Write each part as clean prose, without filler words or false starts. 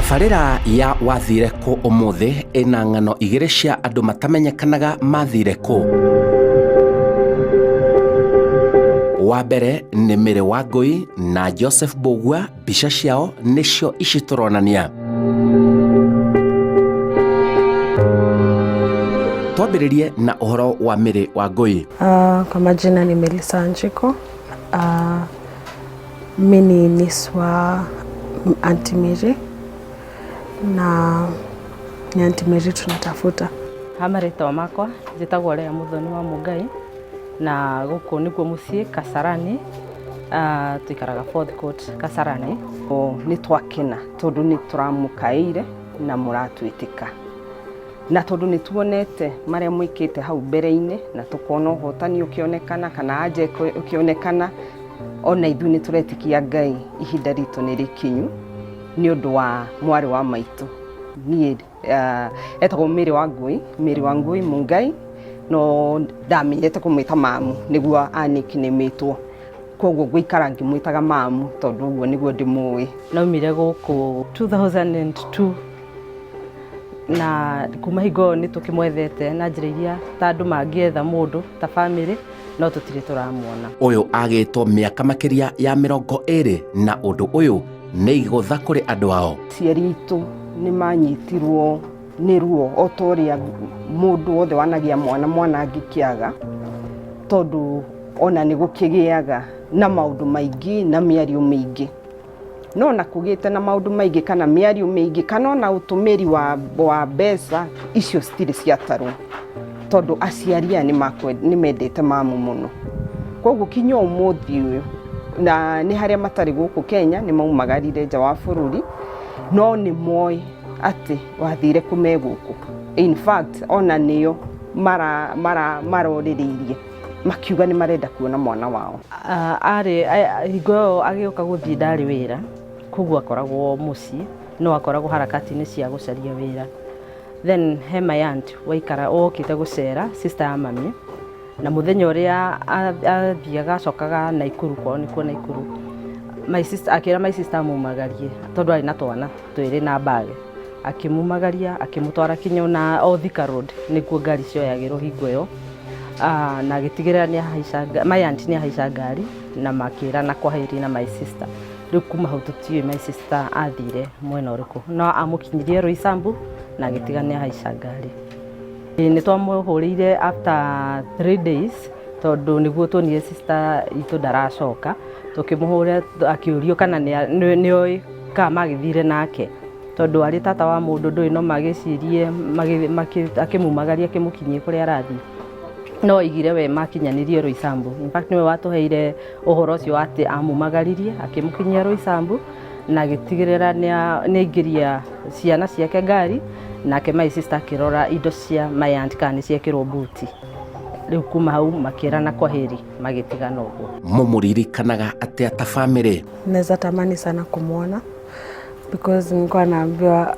Tabarĩra ya wathire kũ ũmũthĩ ĩna ng'ano igĩrĩ cia andũ matamenyekanaga mathire kũ. Wa mbere nĩ Mary Wangui na Joseph Mbugua, mbica ciao nĩcio ici tũronania. Twambĩrĩrie na ũhoro wa Mary Wangui. Kwa majina ni Melissa Njiko. Mimi ni niece wa Auntie Mary na ni Auntie Mary tunatafuta. Hamarĩtwa makwa njĩtagwo Lea Muthoni wa Mungai na gũkũ nĩkuo mũciĩ Kasarani. Tuikaraga Fourth Court Kasarani. Nĩ twakena tondũ nĩ tũramũkaĩire na mũratwĩtĩka, na tondũ nĩ tuonete marĩa mwĩkĩte hau mbere-inĩ na tũkona ũhotani ũkĩonekana kana anje ũkĩonekana, ona ithuĩ nĩ tũretĩkia Ngai ihinda ritũ nĩ rĩkinyu nĩ ũndũ wa mwarĩ wa maitũ. Niĩ etagwo Mary Wangui Mungai, no ndamenyete kũmwĩta mamu nĩguo anĩkĩnĩmĩtwo, koguo ngũikara ngĩmwĩtaga mamu tondũ ũguo nĩguo ndĩmũĩ. Naumire gũkũ 2002 na kuma hingo nĩ tũkĩmwethete na njĩra iria ta andũ mangĩetha mũndũ ta family, no tũtirĩ tũramuona. Ũyũ agĩtwo mĩaka makĩria ya 20 na ũndũ ũyũ nĩ igũtha kũrĩ andũ ao. Ciari itũ nĩ manyitirwo nĩ ruo o ta ũrĩa mũndũ wothe wanagia mwana angĩkĩaga, tondũ ona nĩ gũkĩgĩaga na maũndũ maingĩ na mĩario mĩingĩ, no na kũgĩte na maũndũ maingĩ kana mĩario mĩingĩ kana ona ũtũmĩri wa mbeca icio citirĩ ciatarwo, tondũ aciari aya nĩ mendete mamu mũno. Koguo kinya ũmũthĩ ũyũ na nĩ harĩa matarĩ gũkũ Kenya nĩ maumagarire nja wa bũrũri, no nĩ moĩ atĩ wathire kũme gũkũ. In fact ona nĩo marorĩrĩirie makiuga nĩ marenda kuona mwana wao. Hingo ĩyo agĩũka gũthiĩ ndarĩ wĩra, koguo akoragwo mũciĩ, no akoragwo harakati-inĩ cia gũcaria wĩra. Then he my aunt waikara okĩte gũcera sister ya mami, na mũthenya ũrĩa athiaga acokaga Naikuru, kwao nĩkuo Naikuru, akĩra my sister amumagarie tondũ arĩ na twana twĩrĩ na bage, akĩmumagaria akĩmũtwara kinya na Thika Road nĩkuo ngari cioyagĩrwo hingo ĩyo, na agĩtigĩrĩra my aunt nĩ ahaica ngari na makĩra na kwaheri na my sister. Rĩu kuma hau tũtiũĩ my sister athire mwena ũrĩkũ, no amũkinyirie Roysambu na agĩtiga nĩ ahaica ngari. Nĩ twamũhũrĩire after 3 days tondũ nĩguo tuonire sister itũ ndaracoka, tũkĩmũhũrĩra akĩũrio kana nĩoĩ kana magĩthire nake, tondũ arĩ tata wa mũndũ ndũĩ no magĩcirie akĩmumagaria akĩmũkinyie kũrĩa arathiĩ, no oigire we makinyanĩrie Roysambu. In fact nĩwe watũheire ũhoro ũcio atĩ amumagaririe akĩmũkinyia Roysambu na agĩtigĩrĩra nĩ aingĩria ciana ciake ngari, nake my sister akĩrora indo cia my aunt kana nĩ ciekĩrwo buti. Rĩu kuma hau makĩra na kwaheri magĩtigana ũguo. Mũmũririkanaga atĩa ta family? Naweza tamani sana kumwona because nilikuwa naambiwa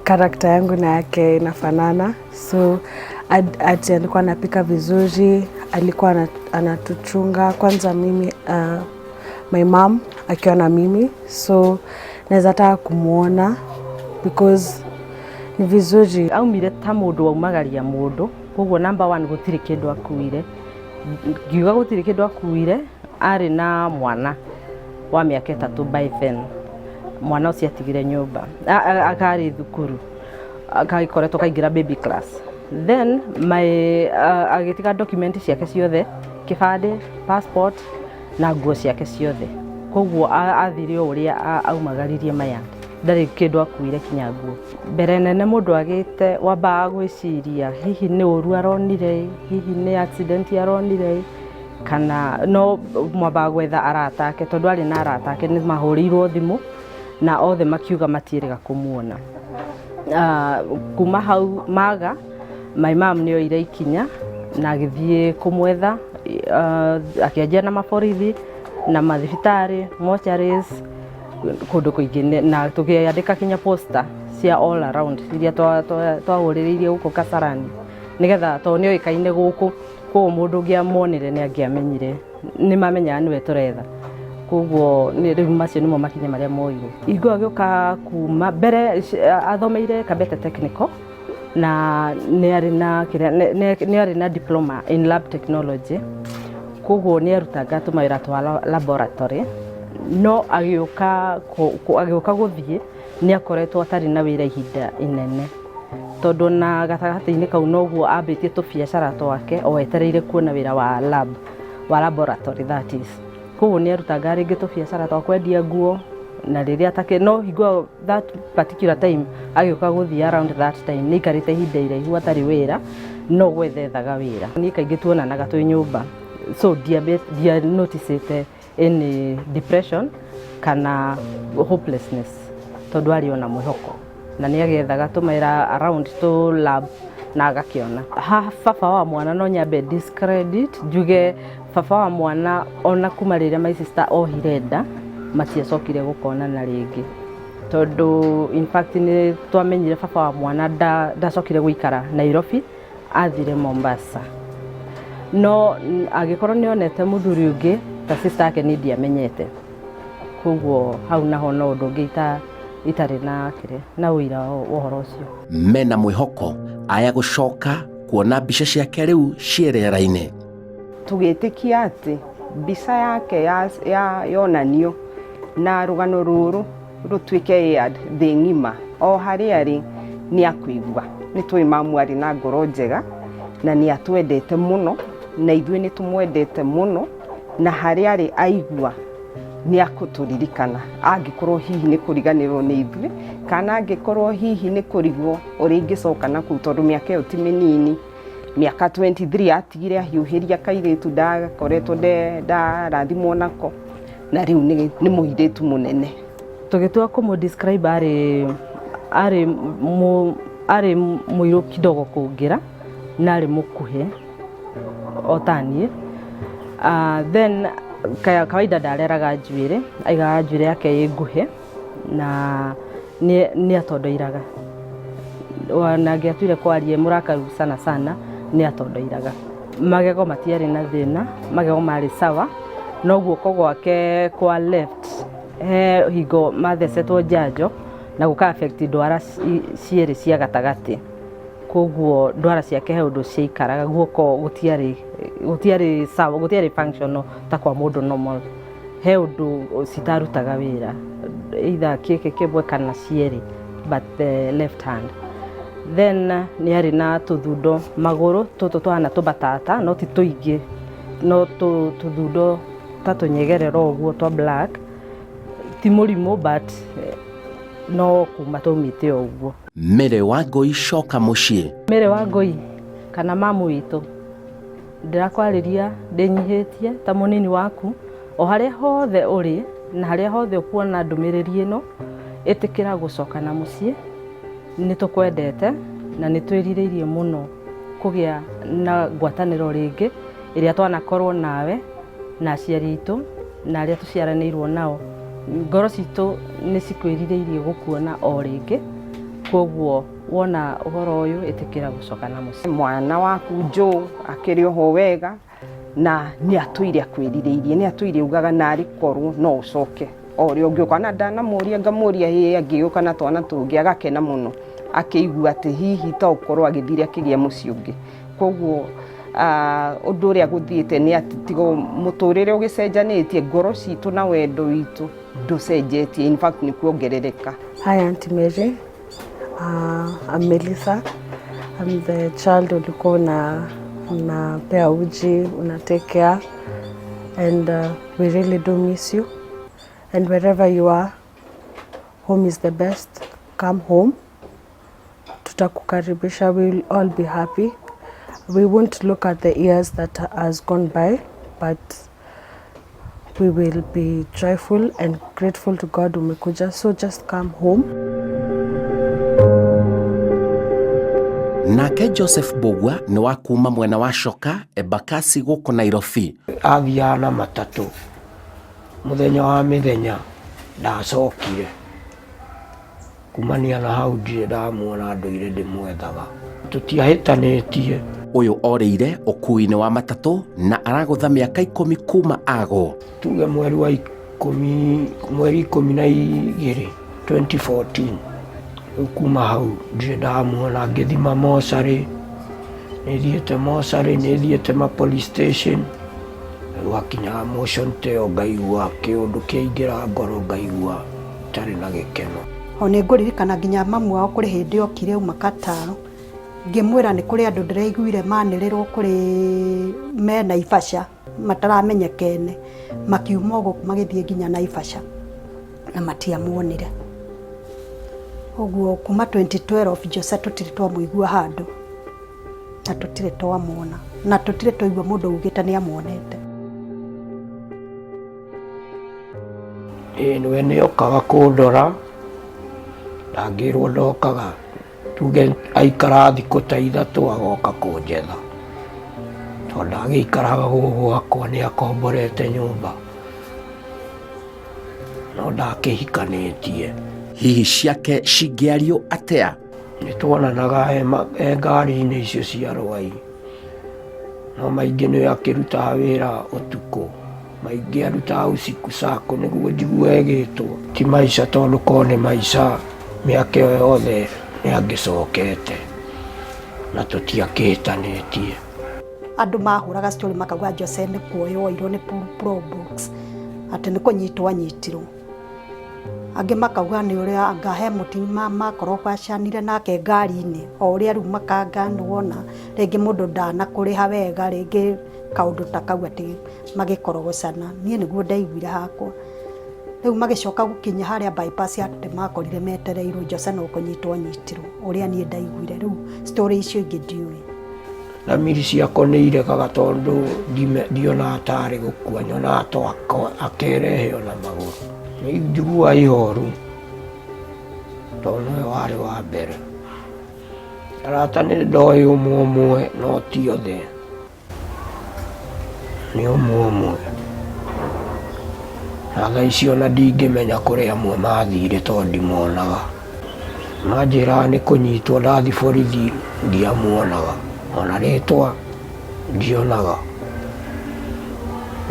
karakta yangu na yake inafanana, so ati alikuwa anapika vizuri, alikuwa anatuchunga kwanza mimi my mom akiwa na mimi, so naweza taka kumuona because ni vizuri. Aumire ta mũndũ waumagaria mũndũ, koguo number 1 gũtirĩ kĩndũ akuire. Ngiuga gũtirĩ kĩndũ akuire, arĩ na mwana wa mĩaka 3 by then. Mwana ũcio atigire nyũmba, akarĩ thukuru, agĩkoretwo kaingĩra baby class. Then agĩtiga document ciake ciothe, kĩbandĩ, passport na nguo ciake ciothe. Koguo athire ũrĩa aumagaririe my aunt, ndarĩ kĩndũ akuire kinya nguo. Mbere nene mũndũ agĩte wambaga gwĩciria hihi nĩ ũru aronire, hihi nĩ accident aronire, kana no mwambaga gwetha arata ake, tondũ arĩ na arata ake nĩ mahũrĩirwo thimũ na othe makiuga matiĩrĩga kũmuona. Kuma hau maga my mom nĩ oire ikinya na agĩthiĩ kũmwetha, akĩanjia na maborithi na mathibitarĩ, mortuaries, kũndũ kũingĩ, na tũkĩandĩka kinya poster cia all around iria twahũrĩrĩirie gũkũ Kasarani, nĩgetha tondũ nĩ oĩkaine gũkũ, koguo mũndũ ũngĩamuonire nĩ angĩamenyire, nĩ mamenyaga nĩwe tũretha. koguo rĩu macio nĩmo makinya marĩa moirwo. Ingo agĩũka kuma mbere athomeire Kabete Technical na nĩ arĩ na diploma in lab technology, koguo nĩ arutaga tũmawĩra twa laboratory, no agĩũka gũthiĩ nĩ akoretwo atarĩ na wĩra ihinda inene, tondũ na gatagatĩ-inĩ kau noguo ambĩtie tũbiacara twake o etereire kuona wĩra wa laboratory that is. Koguo nĩ arutaga rĩngĩ tũbiacara twa kwendia nguo, na rĩrĩa no hingo that particular time agĩũka gũthiĩ around that time nĩ aikarĩte ihinda iraihu atarĩ wĩra, no gwethethaga wĩra. Niĩ kaingĩ tuonanaga twĩ nyũmba, so dia noticete any depression kana hopelessness, tondũ arĩ ona mwĩhoko na nĩ agĩethaga tũmawĩra around to lab na agakĩona. Baba wa mwana no nyambe discredit njuge baba wa mwana ona kuma rĩrĩa my sister ohire nda matiacokire gũkonana rĩngĩ, tondũ in fact nĩ twamenyire baba wa mwana ndacokire gũikara Nairobi, athire Mombasa, no agĩkorwo nĩ onete mũthuri ũngĩ ta sister yake nĩ ndiamenyete, koguo hau naho no ũndũ ũngĩ itarĩ na ũira wa ũhoro ũcio. Mena mwĩhoko aya gũcoka kuona mbica ciake rĩu ciĩrĩra-inĩ. Tũgĩtĩkia atĩ mbica yake yonanio na rũgano rũrũ rũtuĩke aired thĩ ng'ima, o harĩa arĩ nĩ akũigua. Nĩ tũĩ mamu arĩ na ngoro njega na nĩ atwendete mũno, na ithuĩ nĩ tũmwendete mũno, na harĩa arĩ aigua nĩ akũtũririkana, angĩkorwo hihi nĩ kũriganĩrwo nĩ ithuĩ kana angĩkorwo hihi nĩ kũrigwo ũrĩa ingĩcoka na kũu, tondũ mĩaka ĩyo ti mĩnini, mĩaka 23 atigire ahiũhĩria kairĩtu ndakoretwo ndarathimwo nako, na rĩu nĩ mũirĩtu mũnene. Tũgĩtua kũmũdescribe arĩ mũirũ kidogo kũngĩra na arĩ mũkuhĩ o ta niĩ. Then kawaida ndareraga njuĩrĩ, aigaga njuĩrĩ yake ĩ nguhĩ na nĩ atondoiraga, na angĩatuire kwaria mũrakaru sana nĩ atondoiraga. Magego matiarĩ na thĩna, magego marĩ sawa, no guoko gwake kwa left he hingo mathecetwo njanjo na gũka affect ndwara cierĩ cia gatagatĩ, koguo ndwara ciake he ũndũ ciaikaraga, guoko gũtiarĩ sawa, gũtiarĩ functional ta kwa mũndũ normal, he ũndũ citarutaga wĩra either kĩke kĩmwe kana cierĩ, but the left hand. Then nĩ arĩ na tũthundo magũrũ tũtũ tũhana tũbatata, no ti tũingĩ, no tũthundo ta tũnyegerero ũguo twa black, ti mũrimũ but no kuma tũmĩte ũguo. Mary Wangui coka mũciĩ. Mary Wangui kana mamu witũ, ndĩrakwarĩria ndĩnyihĩtie ta mũnini waku, o harĩa hothe ũrĩ na harĩa hothe ũkuona ndũmĩrĩri ĩno, ĩtĩkĩra gũcoka na mũciĩ. Nĩ tũkwendete na nĩ twĩrirĩirie mũno kũgĩa na ngwatanĩro rĩngĩ ĩrĩa twanakorwo nawe na aciari aitũ na arĩa tũciaranĩirwo nao. Ngoro citũ nĩ cikwĩrirĩirie gũkuona o rĩngĩ, koguo wona ũhoro ũyũ ĩtĩkĩra gũcoka na mũciĩ. Mwana waku Joe akĩrĩ oho wega na nĩ atũire akwĩrirĩirie, nĩ atũire ugaga narĩ korwo no ũcoke o rĩo ũngĩũka, na ndanamũria ngamũria hĩ angĩũka na twana tũngĩ, agakena mũno akĩigua atĩ hihi ta ũkorwo agĩthire akĩgĩa mũciĩ ũngĩ. Koguo ũndũ ũrĩa gũthiĩte nĩ atĩ tigo mũtũrĩre ũgĩcenjanĩtie, ngoro citũ na wendo witũ ndũcenjetie, in fact nĩ kuongerereka. Hi Auntie Mary, I'm Melissa. I'm the child ulikuwa unapea uji, una take care, and we really do miss you. And wherever you are, home is the best. Come home. Tutakukaribisha. We will all be happy. We won't look at the years that has gone by, but we will be joyful and grateful to God umekuja. So just come home. Nake Joseph Mbugua nĩ wa kuma mwena wa Coka Embakasi gũkũ Nairobi. Athiaga na matatũ mũthenya wa mĩthenya ndacokire, kumania na hau ndirĩ ndamuona, ndũire ndĩmwethaga, tũtiahĩtanĩtie. Ũyũ orĩire ũkui-inĩ wa matatũ na aragũtha mĩaka 10 kuma agwo. Tuge mweri mweri 12 2014 kuma hau ndirĩ ndamuona ngĩthima mocarĩ nĩ thiĩte mocarĩ nĩ thiĩte ma police station gwakinya motion teo ngaigua kĩũndũ kĩaingĩra ngoro ngaigua itarĩ na gĩkeno. O nĩ ngũririkana nginya mamu wao kũrĩ hĩndĩ okire auma Kataro ngĩmwĩra nĩ kũrĩ andũ ndĩraiguire manĩrĩrwo kũrĩ me Naivasha mataramenyekene makiuma gũkũ magĩthiĩ nginya Naivasha na matiamuonire. Ũguo kuma 2012 Jose tũtirĩ twamũigua handũ na tũtirĩ twamuona na tũtirĩ twaigua mũndũ ugĩte nĩ amuonete. Niwe nĩokaga kũndora ndangĩrwo ndokaga tuge aikara thikũ ta ithatũ agoka kũnjetha tondũ ndagĩikaraga gũkũ gwakwa nĩ akomborete nyũmba no ndakĩhikanĩtie. Hihi ciake cingĩario atĩa? Nĩ tuonanaga e ngari-inĩ icio cia rwai no maingĩ nĩwe akĩrutaga wĩra ũtukũ maingĩ arutaga usiku sako nĩguo njigue gĩtwo ti maica tondũ korwo nĩ maica mĩaka ĩyo yothe nĩ angĩcokete na tũtiakĩhĩtanĩtie. Andũ mahũraga story makauga Jose nĩ kuoywo oirwo nĩ probox atĩ nĩ kũnyitwo anyitirwo. Angĩ makauga nĩ ũrĩa anga he mũtumia makorwo kwacanire nake ngari-inĩ o ũrĩa rĩu makanganwo rĩngĩ mũndũ ndanakũrĩha wega rĩngĩ kaũndũ ta kau atĩ magĩkorogocana. Niĩ nĩguo ndaiguire hakwa. Rĩu magĩcoka gũkinya harĩa bypass atĩ makorire metereirwo Jose no kũnyitwo anyitirwo ũrĩa niĩ ndaiguire. Rĩu story icio ingĩ ndiũĩ. Thamiri ciakwa nĩ iregaga tondũ ndionaga tarĩ gũkua nyonaga to akerehe ona magũrũ. Nĩ njiguaga ihoru tondũ nĩwe warĩ wa mbere. Arata nĩ ndoĩ ũmwe no ti othe nĩ ũmwe na thaa ici ona ndingĩmenya kũrĩa amwe mathire tondũ ndimonaga. Manjĩraga nĩ kũnyitwo ndathi borithi ndiamuonaga ona rĩtwa ndionaga.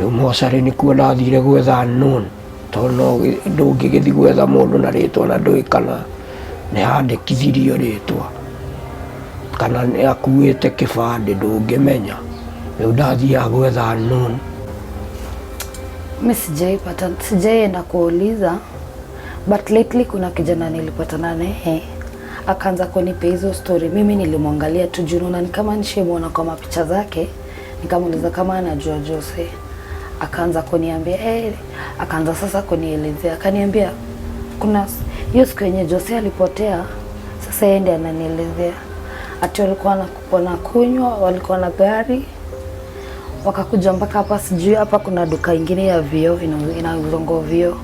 Rĩu mocarĩ nĩkuo ndathire gwetha unknown tondũ ndũngĩgĩthiĩ gwetha mũndũ na rĩtwa na ndũĩ kana nĩ handĩkithirio rĩtwa kana nĩ akuĩte kĩbandĩ ndũngĩmenya. Rĩu ndathiaga gwetha unknown. Mimi sijaenda kuuliza but lately kuna kijana nilipatana naye akaanza kunipa hizo story. Mimi nilimwangalia tu juu na kama nishemuona kwa mapicha zake nikamuuliza kama anajua Jose. Akaanza kuniambia akaanza sasa kunielezea akaniambia kuna hiyo siku yenye Jose alipotea sasa yeye ndiye ananielezea ati walikuwa wanakunywa walikuwa na gari wakakuja mpaka hapa sijui hapa kuna duka ingine ya vio inauzongo vio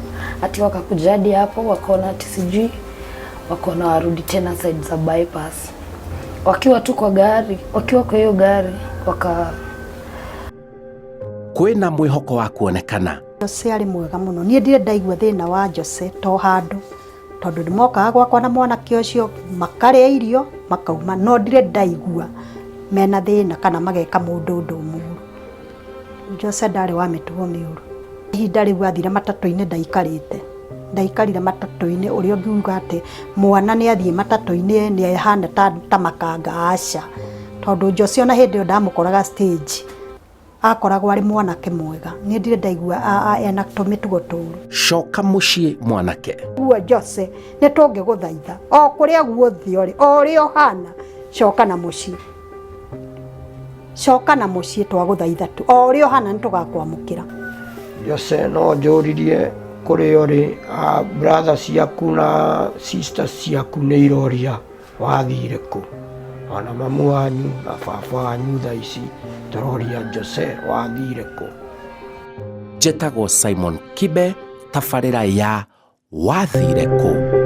ati wakakuja hadi hapo wakaona ati sijui wakaona warudi tena side za bypass wakiwa tu kwa gari wakiwa kwa hiyo gari kwĩna mwĩhoko wa kuonekana. Jose arĩ mwega mũno. Niĩ ndirĩ ndaigua thĩna wa Jose to handũ tondũ ndĩmokaga gwakwa na mwanake ũcio makarĩa irio makauma no ndirĩ ndaigua mena thĩna kana mageka mũndũ ũndũ mũru. Jose ndarĩ wa mĩtugo mĩũru. Ihinda rĩu athire matatũ-inĩ ndaikarire matatũ-inĩ ũrĩa ũngiuga atĩ mwana nĩ athiĩ matatũ-inĩ nĩ ahana ta makanga aca tondũ Jose ona hĩndĩ ĩyo ndamũkoraga stage akoragwo arĩ mwanake mwega. Niĩ ndirĩ ndaigua ena tũmĩtugo tũru. Coka mũciĩ mwanake. Guo Jose nĩ tũngĩgũthaitha o kũrĩa guothe ũrĩ o ũrĩa ũhana coka na mũciĩ. Coka na mũciĩ twagũthaitha tu o ũrĩa ũhana nĩ tũgakwamũkĩra. Jose no njũririe kũrĩa ũrĩ brother ciaku na sisters ciaku nĩ iroria wathire kũ ona mamu wanyu na baba wanyu thaa ici tũroria Jose wathire kũ. Njĩtagwo Simon Kibe, tabarĩra ya wathire kũ.